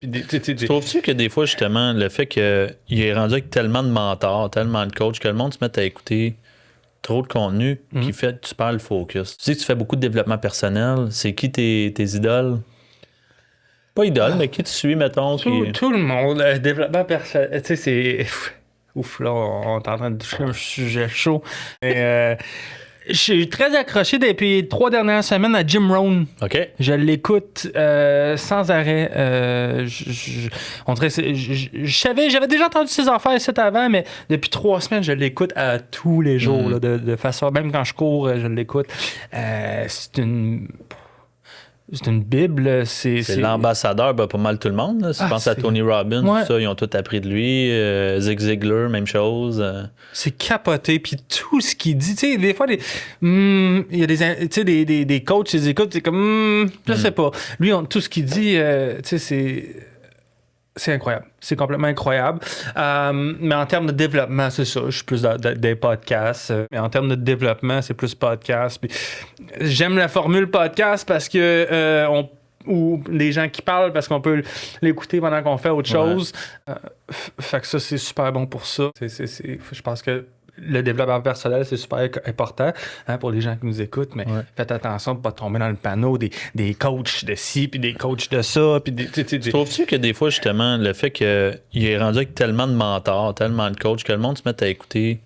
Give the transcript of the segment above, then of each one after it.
Trouves-tu que des fois, justement, le fait qu'il est rendu avec tellement de mentors, tellement de coachs, que le monde se met à écouter trop de contenu qui fait que tu perds le focus? Tu sais que tu fais beaucoup de développement personnel. C'est qui tes idoles? Pas idoles, mais qui tu suis, mettons? Tout le monde, développement personnel, tu sais, c'est... Ouf, là, on est en train de toucher un sujet chaud. Je suis très accroché depuis les 3 dernières semaines à Jim Rohn. OK. Je l'écoute sans arrêt. On dirait, je savais, j'avais déjà entendu ses affaires ici avant, mais depuis 3 semaines, je l'écoute à tous les jours, là, de façon, même quand je cours, je l'écoute. C'est une bible. C'est l'ambassadeur, pas mal tout le monde. Là. Si tu penses à Tony Robbins, tout ça, ils ont tout appris de lui. Zig Ziglar, même chose. C'est capoté. Puis tout ce qu'il dit, tu sais, des fois, il y a des coachs, ils écoutent, c'est comme, je sais pas. Lui, tout ce qu'il dit, tu sais, c'est incroyable. C'est complètement incroyable. Mais en termes de développement, c'est ça. Je suis plus des podcasts. Mais en termes de développement, c'est plus podcast. Puis, j'aime la formule podcast parce que ou les gens qui parlent parce qu'on peut l'écouter pendant qu'on fait autre chose. Fait que ça, c'est super bon pour ça. Je pense que le développement personnel, c'est super important pour les gens qui nous écoutent, mais faites attention de ne pas tomber dans le panneau des coachs de ci, puis des coachs de ça. Trouves-tu que des fois, justement, le fait qu'il est rendu avec tellement de mentors, tellement de coachs, que le monde se met à écouter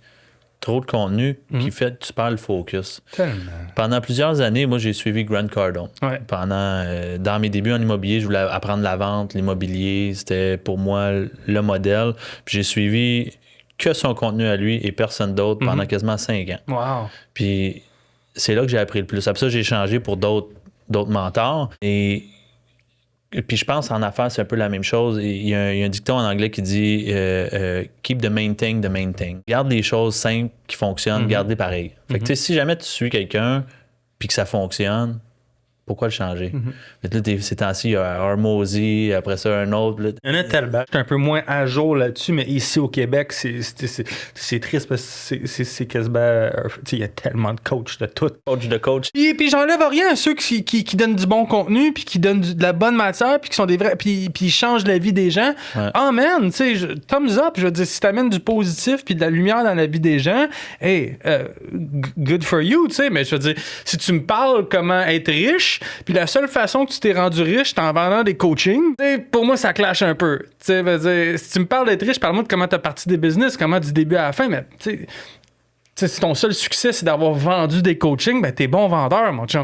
trop de contenu qui fait que tu perds le focus? Tellement. Pendant plusieurs années, moi, j'ai suivi Grant Cardone. Ouais. Dans mes débuts en immobilier, je voulais apprendre la vente, l'immobilier. C'était pour moi le modèle. Puis j'ai suivi que son contenu à lui et personne d'autre pendant quasiment 5 ans. Wow. Puis c'est là que j'ai appris le plus. Après ça, j'ai changé pour d'autres mentors. Et puis je pense en affaires, c'est un peu la même chose. Il y a un dicton en anglais qui dit keep the main thing the main thing. Garde les choses simples qui fonctionnent, garde-les pareilles. Fait que tu sais, si jamais tu suis quelqu'un puis que ça fonctionne, pourquoi le changer? Fait que là, ces temps-ci, il y a Hormozy, après ça, un autre. Là. Il y en a tellement. Je suis un peu moins à jour là-dessus, mais ici au Québec, c'est triste parce que c'est quasiment. Il y a tellement de coachs de tout. Coach de coach. Puis j'enlève rien à ceux qui donnent du bon contenu, puis qui donnent de la bonne matière, puis qui sont des vrais. Puis ils changent la vie des gens. Ouais. Ah, man, tu sais, thumbs up. Je veux dire, si t'amènes du positif, puis de la lumière dans la vie des gens, hey, good for you, tu sais. Mais je veux dire, si tu me parles comment être riche, puis la seule façon que tu t'es rendu riche, c'est en vendant des coachings. T'sais, pour moi, ça clash un peu. Dire, si tu me parles d'être riche, parle-moi de comment tu as parti des business, comment du début à la fin. Mais si ton seul succès, c'est d'avoir vendu des coachings, ben t'es bon vendeur, mon chum.